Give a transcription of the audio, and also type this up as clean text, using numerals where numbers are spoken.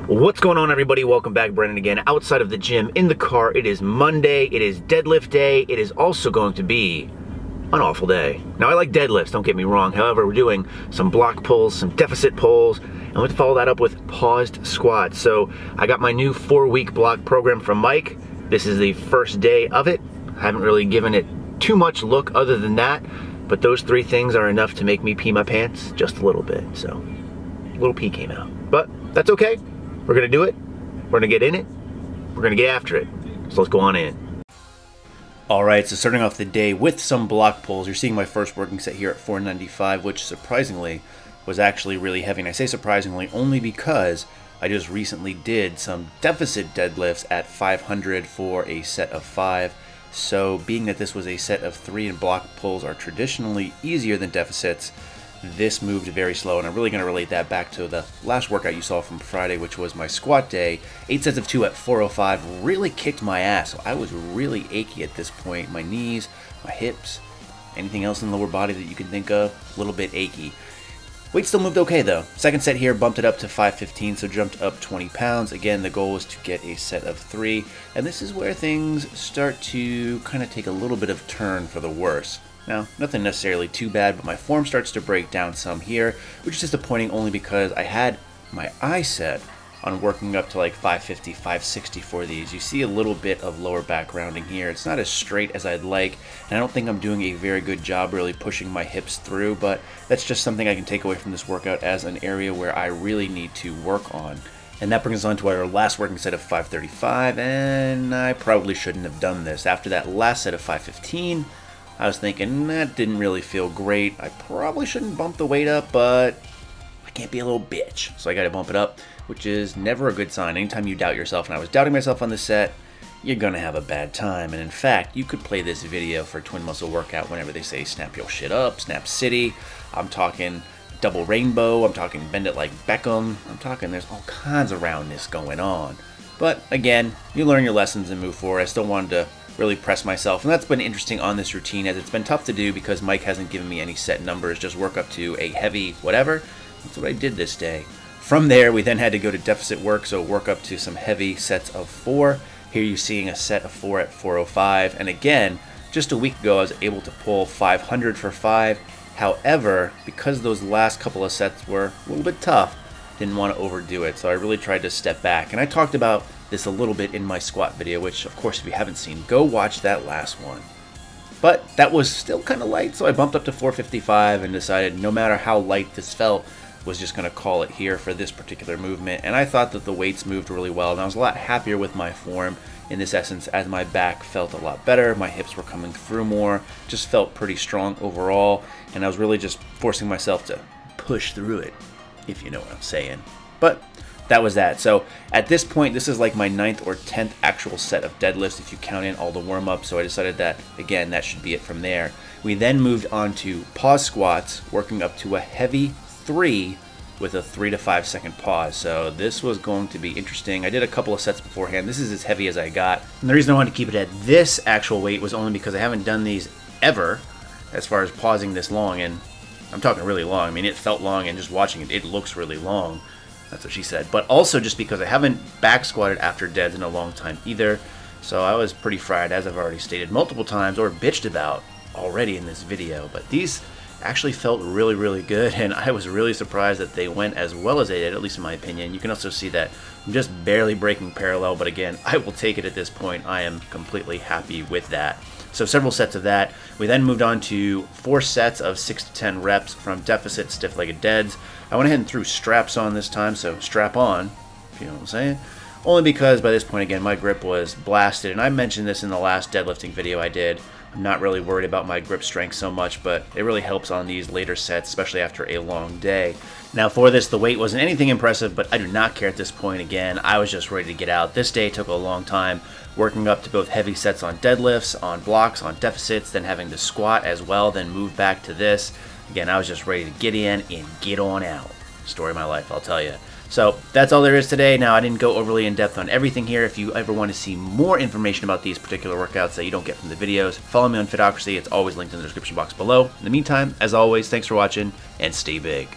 What's going on, everybody? Welcome back. Brennan again, outside of the gym, in the car. It is Monday. It is deadlift day. It is also going to be an awful day. Now, I like deadlifts, don't get me wrong. However, we're doing some block pulls, some deficit pulls, and let's follow that up with paused squats. So I got my new 4-week block program from Mike. This is the first day of it. I haven't really given it too much look other than that, but those 3 things are enough to make me pee my pants just a little bit. So a little pee came out, but that's okay. We're gonna do it. We're gonna get in it. We're gonna get after it. So let's go on in. All right, so starting off the day with some block pulls. You're seeing my first working set here at 495, which surprisingly was actually really heavy. And I say surprisingly only because I just recently did some deficit deadlifts at 500 for a set of 5. So being that this was a set of 3 and block pulls are traditionally easier than deficits, this moved very slow, and I'm really going to relate that back to the last workout you saw from Friday, which was my squat day. 8 sets of 2 at 405 really kicked my ass, so I was really achy at this point. My knees, my hips, anything else in the lower body that you can think of, a little bit achy. Weight still moved okay though. Second set here bumped it up to 515, so jumped up 20 pounds. Again, the goal was to get a set of 3, and this is where things start to kind of take a little bit of turn for the worse. Now, nothing necessarily too bad, but my form starts to break down some here, which is disappointing only because I had my eye set on working up to like 550, 560 for these. You see a little bit of lower back rounding here. It's not as straight as I'd like, and I don't think I'm doing a very good job really pushing my hips through, but that's just something I can take away from this workout as an area where I really need to work on. And that brings us on to our last working set of 535, and I probably shouldn't have done this. After that last set of 515, I was thinking, that didn't really feel great. I probably shouldn't bump the weight up, but I can't be a little bitch. So I got to bump it up, which is never a good sign. Anytime you doubt yourself, and I was doubting myself on this set, you're going to have a bad time. And in fact, you could play this video for twin muscle workout whenever they say snap your shit up, snap city. I'm talking double rainbow. I'm talking bend it like Beckham. I'm talking there's all kinds of roundness going on. But again, you learn your lessons and move forward. I still wanted to really press myself, and that's been interesting on this routine, as it's been tough to do because Mike hasn't given me any set numbers, just work up to a heavy whatever. That's what I did this day. From there, we then had to go to deficit work, so work up to some heavy sets of 4. Here you're seeing a set of 4 at 405, and again, just a week ago I was able to pull 500 for 5. However, because those last couple of sets were a little bit tough, didn't want to overdo it, so I really tried to step back. And I talked about this a little bit in my squat video, which of course if you haven't seen, go watch that last one. But that was still kind of light, so I bumped up to 455 and decided no matter how light this felt, was just going to call it here for this particular movement. And I thought that the weights moved really well, and I was a lot happier with my form in this essence as my back felt a lot better, my hips were coming through more, just felt pretty strong overall, and I was really just forcing myself to push through it, if you know what I'm saying. But that was that. So at this point, this is like my 9th or 10th actual set of deadlifts if you count in all the warm-ups. So I decided that, again, that should be it from there. We then moved on to pause squats, working up to a heavy 3 with a 3 to 5 second pause. So this was going to be interesting. I did a couple of sets beforehand. This is as heavy as I got. And the reason I wanted to keep it at this actual weight was only because I haven't done these ever as far as pausing this long. And I'm talking really long. I mean, it felt long, and just watching it, it looks really long. That's what she said. But also just because I haven't back squatted after deads in a long time either. So I was pretty fried, as I've already stated multiple times, or bitched about already in this video. But these actually felt really, really good, and I was really surprised that they went as well as they did, at least in my opinion. You can also see that I'm just barely breaking parallel, but again, I will take it at this point. I am completely happy with that. So several sets of that. We then moved on to 4 sets of 6 to 10 reps from deficit stiff-legged deads. I went ahead and threw straps on this time, so strap on, if you know what I'm saying. Only because by this point, again, my grip was blasted, and I mentioned this in the last deadlifting video I did. I'm not really worried about my grip strength so much, but it really helps on these later sets, especially after a long day. Now for this, the weight wasn't anything impressive, but I do not care at this point. Again, I was just ready to get out. This day took a long time, working up to both heavy sets on deadlifts, on blocks, on deficits, then having to squat as well, then move back to this. Again, I was just ready to get in and get on out. Story of my life, I'll tell you. So that's all there is today. Now, I didn't go overly in depth on everything here. If you ever want to see more information about these particular workouts that you don't get from the videos, follow me on Fitocracy. It's always linked in the description box below. In the meantime, as always, thanks for watching and stay big.